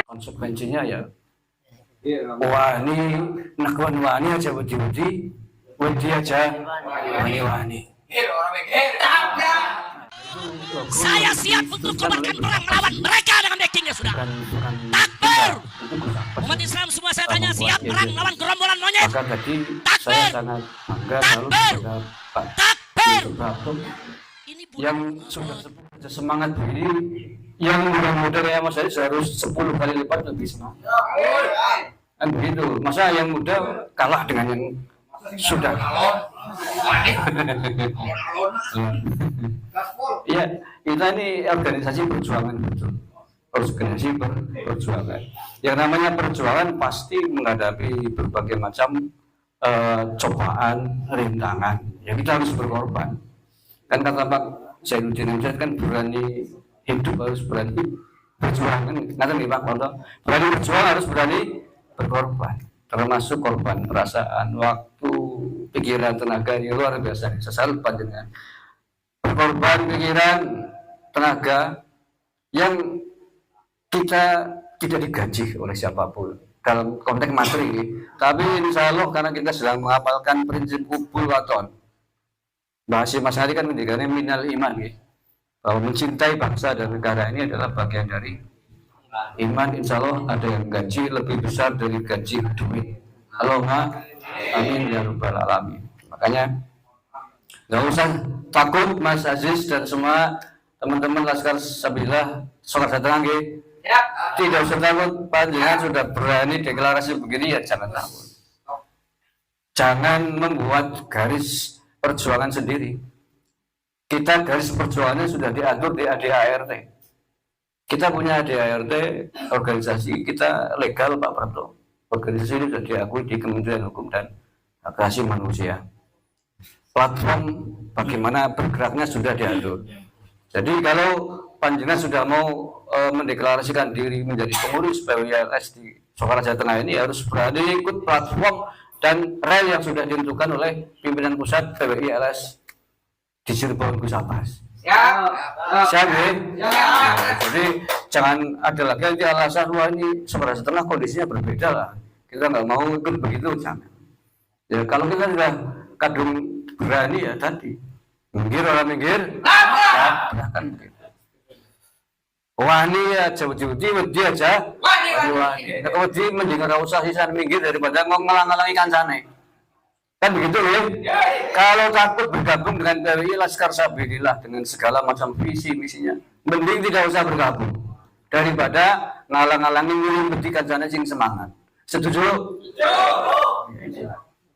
Konsekuensinya ya wani nakwan wani aja wedi aja wani. Saya siap untuk korbankan perang melawan mereka dengan backingnya sudah. Takbir. Umat Islam semua saya tanya siap perang melawan gerombolan monyet. Takbir. Takbir. Takbir. Yang sudah semangat begini, yang muda-muda kayak Mas Haris harus 10 kali lipat lebih semangat. Kan begitu. Masa yang muda kalah dengan yang sudah. Ya, kita ini organisasi perjuangan betul. Organisasi perjuangan. Yang namanya perjuangan pasti menghadapi berbagai macam cobaan, rintangan. Ya kita harus berkorban. Kan kata Pak Zainuddin Amjad kan berani hidup harus berani berjuang kan. Nggak nih Pak Ponto. Berani berjuang harus berani berkorban. Termasuk korban perasaan, waktu, pikiran, tenaga yang luar biasa. Sesal panjenengan berkorban pikiran, tenaga yang kita tidak digaji oleh siapapun dalam konteks materi ini. Tapi insya Allah karena kita sedang menghafalkan prinsip kubul waton. Bahasa Mas Hari kan menjadikannya minal iman ya. Bahwa mencintai bangsa dan negara ini adalah bagian dari iman. Insya Allah ada yang gaji lebih besar dari gaji duit. Allahumma amin ya rabbal alamin. Makanya nggak usah takut Mas Aziz dan semua teman-teman Laskar Sabilillah sholat datang nggih. Tidak usah takut, panjenengan sudah berani deklarasi begini ya jangan takut. Jangan membuat garis perjuangan sendiri. Kita garis perjuangannya sudah diatur di ADART. Kita punya ADART, organisasi kita legal Pak Prato. Organisasi ini sudah diakui di Kementerian Hukum dan Hak Asasi Manusia. Platform bagaimana bergeraknya sudah diatur. Jadi kalau panjenengan sudah mau mendeklarasikan diri menjadi pengurus PWILS di Sokaraja Tengah ini harus berani ikut platform dan rel yang sudah ditentukan oleh pimpinan pusat PWILS di Cirebon Gusapas. Siap ya? Jadi jangan ada lagi nanti alasan wah ini Sokaraja Tengah kondisinya berbeda lah. Kita nggak mau ikut begitu, jangan. Ya kalau kita sudah kadung berani ya tadi minggir orang minggir, kan begitu. Wani aja wedi aja wani. Wedi mending ora usah sisan minggir daripada ngalang-alangi kancane. Kan begitu ya. Kalau takut bergabung dengan PWI Laskar Sabilillah dengan segala macam visi misinya, mending tidak usah bergabung daripada ngalang-alangi nyuruh kancane sing semangat. Setuju?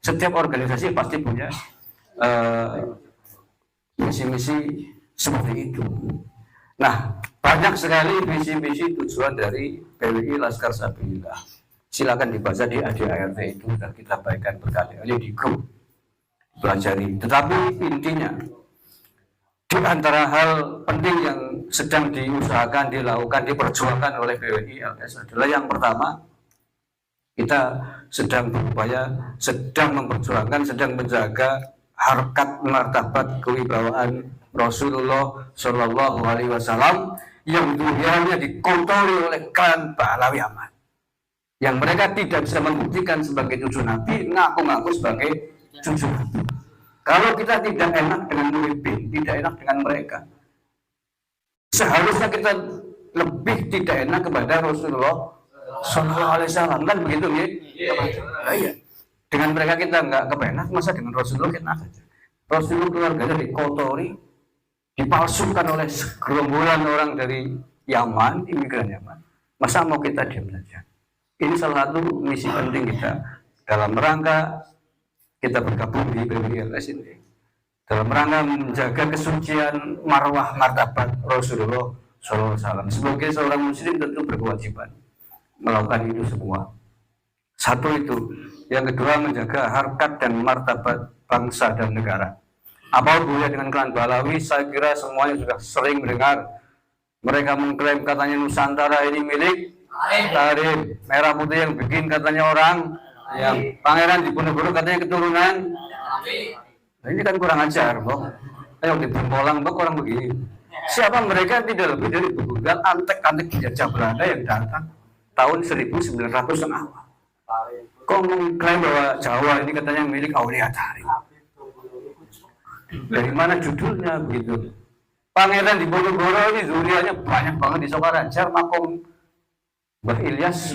Setiap organisasi pasti punya misi-misi seperti itu. Nah, banyak sekali visi-visi tujuan dari PWI Laskar Sabilillah. Silakan dibaca di ADART itu dan kita baikkan berkali-kali di grup pelajari. Tetapi intinya di antara hal penting yang sedang diusahakan, dilakukan, diperjuangkan oleh PWI LS adalah yang pertama, kita sedang berupaya, sedang memperjuangkan, sedang menjaga harkat martabat kewibawaan Rasulullah Shallallahu Alaihi Wasallam yang dunianya dikontroli oleh klan Pahlawi Ahmad, yang mereka tidak bisa membuktikan sebagai cucu Nabi, ngaku-ngaku sebagai cucu Nabi. Kalau kita tidak enak dengan pemimpin, tidak enak dengan mereka, seharusnya kita lebih tidak enak kepada Rasulullah Shallallahu Alaihi Wasallam, kan begitu ya? Iya. Dengan mereka kita nggak kepenak, masa dengan Rasulullah kita saja. Rasulullah keluarganya dikotori, dipalsukan oleh segerombolan orang dari Yaman, imigran Yaman. Masa mau kita diam saja? Ini salah satu misi penting kita dalam rangka kita bergabung di PWILS ini, dalam rangka menjaga kesucian marwah martabat Rasulullah Sallallahu Alaihi Wasallam. Sebagai seorang muslim tentu berkewajiban melakukan itu semua. Satu itu, yang kedua menjaga harkat dan martabat bangsa dan negara. Apa hubungannya dengan klan Balawi? Saya kira semuanya sudah sering mendengar mereka mengklaim katanya Nusantara ini milik Tarim, merah putih yang bikin katanya orang, yang Pangeran Diponegoro katanya keturunan. Nah, ini kan kurang ajar, Bok. Ayo di Bengkolang, Bok, orang begini. Siapa mereka? Tidak lebih dari begal antek-antek penjajah Belanda yang datang tahun 1900 an awal. Kok mengklaim bahwa Jawa ini katanya milik Aulia Tarim? Dari mana judulnya begitu? Pangeran Diponegoro ini zuriatnya banyak banget di Sokaraja, makom Mbah Ilyas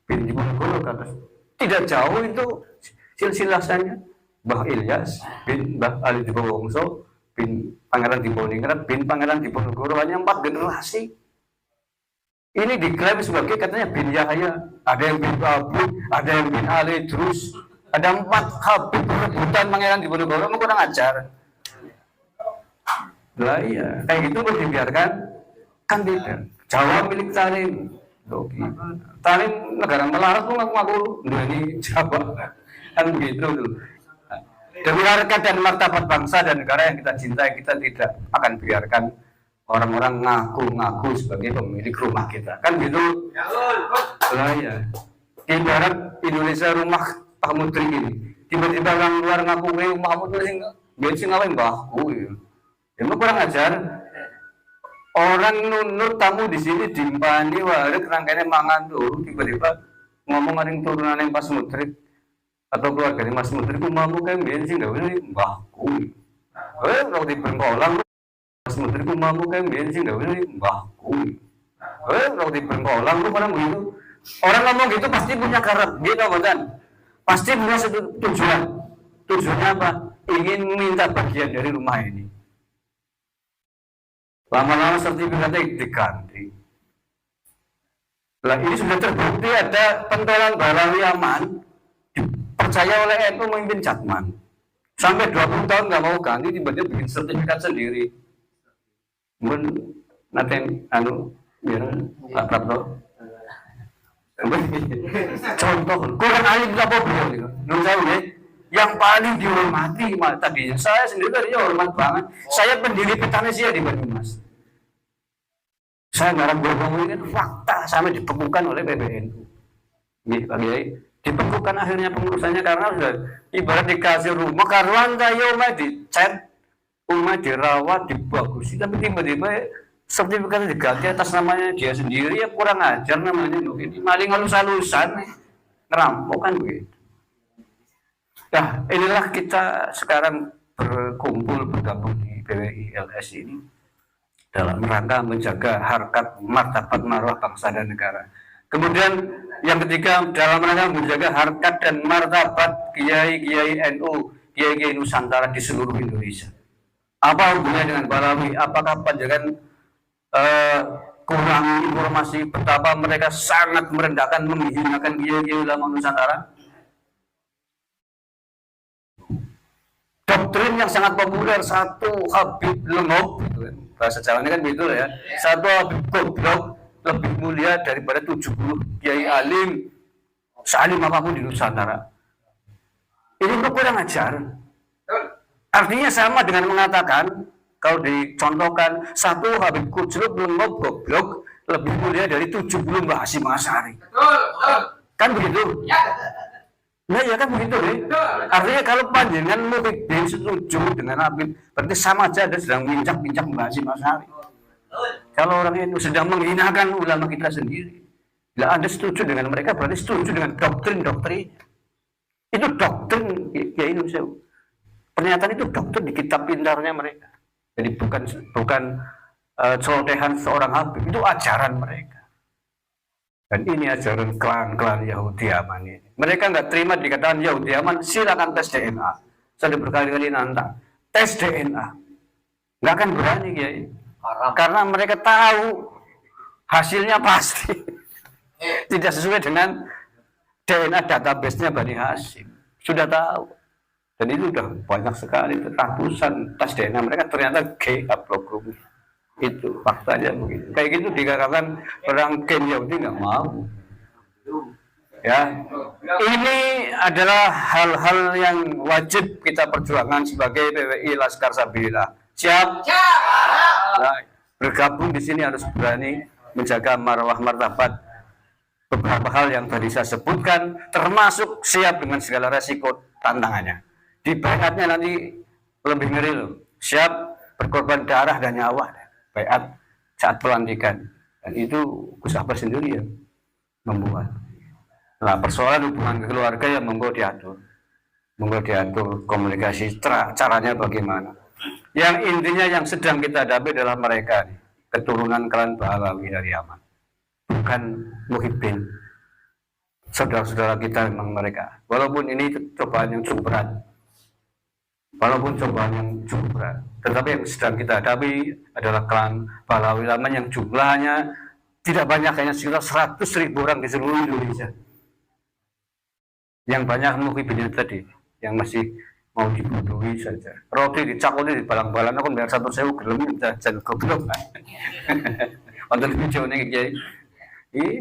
bin Diponegoro kata. Tidak jauh itu silsilahnya. Mbah Ilyas bin Mbah Ali Dipowongso bin Pangeran Diponegoro bin Pangeran Diponegoro, hanya 4 generasi. Ini diklaim sebagai katanya bin Yahya, ada yang bin Abu, ada yang bin Ali, terus ada 4 habib perebutan Pangeran Diponegoro, kurang ajar. Lah iya, kayak gitu boleh dibiarkan? Kan tidak. Jawa milik Tarim. Tarim negara melarat tuh ngaku-ngaku ini Jawa. Kan begitu tuh. Demi harkat dan martabat bangsa dan negara yang kita cintai, kita tidak akan biarkan orang-orang ngaku-ngaku sebagai pemilik rumah kita. Kan gitu. Lah iya. Ibarat Indonesia rumah Pak Mudri ini. Tiba-tiba orang luar ngaku rumah Mudri bensin ngapain mbahku ya. Emang kurang ajar. Orang nunut tamu di sini dimpani warik rangkaian mangan tuh, tiba-tiba ngomong ada yang turunan yang Mas Mudrik atau keluarga Mas Mudrik, mampu kan bensin nggak boleh mbahku. Kalau di Bengkolang Mas Mudrik mampu kan bensin nggak boleh mbahku. Kalau di Bengkolang tuh orang begitu. Orang ngomong gitu pasti punya karakter, gitu kan? Pasti punya satu tujuan. Tujuannya apa? Ingin minta bagian dari rumah ini. Lama-lama sertifikatnya diganti. Lah ini sudah terbukti ada pentolan Balawi Aman dipercaya oleh NU memimpin Jatman. Sampai 20 tahun nggak mau ganti, tiba-tiba bikin sertifikat sendiri. Mungkin nanti biar Pak Prapto. Contoh, kurang alim apa beliau? Menurut saya yang paling dihormati tadi saya sendiri tadi hormat banget. Saya pendiri Petanesia di Banyumas. Saya ngarang ngomong ini kan fakta sampai dibekukan oleh PBNU. Nih Pak Kiai, dibekukan akhirnya pengurusannya karena sudah ibarat dikasih rumah karuan saya umat dicat, umat dirawat, dibagusi, tapi tiba-tiba sertifikatnya diganti atas namanya dia sendiri, ya kurang ajar namanya. Ini maling halus-halusan, ngerampok kan begitu. Nah, inilah kita sekarang berkumpul bergabung di PWI LS ini dalam rangka menjaga harkat martabat marwah bangsa dan negara. Kemudian yang ketiga dalam rangka menjaga harkat dan martabat kiai-kiai NU, kiai-kiai Nusantara di seluruh Indonesia. Apa hubungannya dengan Balawi? Apakah panjangan kurang informasi betapa mereka sangat merendahkan, menghinakan kiai-kiai ulama Nusantara? Doktrin yang sangat populer, satu Habib Lengop, bahasa Jawa ini kan begitu ya. Satu Habib goblok lebih mulia daripada 70 kiai alim, sealim apapun di Nusantara. Ini kok kurang ajar. Artinya sama dengan mengatakan, kalau dicontohkan, satu Habib Kujluk Lengop goblok lebih mulia dari 70 Mbah Hasyim Asy'ari. Kan begitu? Nah ya kan begitu nih. Artinya kalau panjenengan Muhyiddin setuju dengan Habib, berarti sama aja Anda sedang bincang-bincang Mbah Hasyim Asy'ari. Kalau orang itu sedang menghinakan ulama kita sendiri, bila Anda setuju dengan mereka, berarti setuju dengan doktrin-doktrin. Itu doktrin ya Indonesia. Pernyataan itu doktrin di kitab pintarnya mereka. Jadi bukan celotehan seorang Habib, itu ajaran mereka. Dan ini ajaran klan-klan Yahudi Aman ini. Mereka nggak terima dikatakan Yahudi Aman, silakan tes DNA. Saya berkali-kali nantang, tes DNA. Nggak akan berani ya. Karena mereka tahu hasilnya pasti tidak sesuai dengan DNA database-nya Bani Hasyim. Sudah tahu. Dan itu sudah banyak sekali, ratusan tes DNA mereka ternyata G haplogrum. Itu faktanya begitu. Kayak gitu dikatakan perang Ken Yahudi nggak mau. Ya, ini adalah hal-hal yang wajib kita perjuangkan sebagai PWI Laskar Sabilillah. Siap? Nah, bergabung di sini harus berani menjaga marwah martabat beberapa hal yang tadi saya sebutkan, termasuk siap dengan segala resiko tantangannya. Di bayatnya nanti lebih ngeri loh. Siap berkorban darah dan nyawa. Bayat saat pelantikan. Dan itu Gus Abbas sendiri yang membuat. Nah, persoalan hubungan keluarga yang monggo diatur komunikasi caranya bagaimana. Yang intinya yang sedang kita hadapi adalah mereka nih, keturunan klan Pahlawi dari Yaman, bukan Muhibbin. Saudara-saudara kita memang mereka. Walaupun ini cobaan yang cukup berat, tetapi yang sedang kita hadapi adalah klan Pahlawi Yaman yang jumlahnya tidak banyak, hanya sekitar 100.000 orang di seluruh Indonesia. Yang banyak Muhibbin tadi, yang masih mau dibodohi saja. Roti dicakuli di balang-balang, aku biar 1.000 gelem jajan goblok. Wonten video ning iki.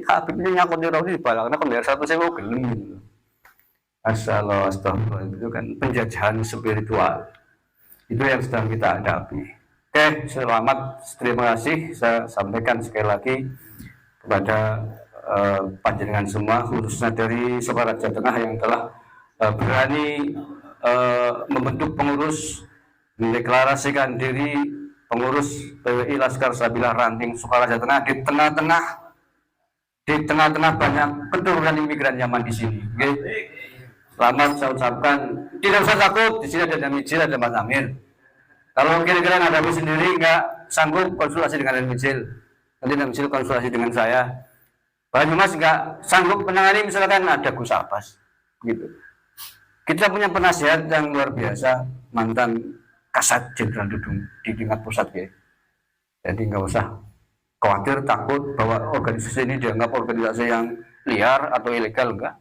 Habib ini nyakuli roti di balang, aku biar 1.000 gelem. Astagfirullah, itu kan penjajahan spiritual. Itu yang sedang kita hadapi. Oke, selamat, terima kasih. Saya sampaikan sekali lagi kepada panjenengan semua, khususnya dari Sukaraja Tengah yang telah berani membentuk pengurus, mendeklarasikan diri pengurus PWI Laskar Sabilillah Ranting Sukaraja Tengah di tengah-tengah banyak keturunan imigran Yaman di sini. Okay? Selamat saya ucapkan. Tidak usah takut, di sini ada Damijil, ada Mas Amir. Kalau kira-kira ngadami sendiri nggak sanggup, konsultasi dengan Damijil. Nanti Damijil konsultasi dengan saya. Banyumas nggak sanggup menangani, misalkan ada Gus Abbas, gitu. Kita punya penasihat yang luar biasa, mantan Kasat Jenderal Dudung di tingkat pusat, ya. Jadi nggak usah khawatir, takut bahwa organisasi ini dianggap organisasi yang liar atau ilegal, enggak.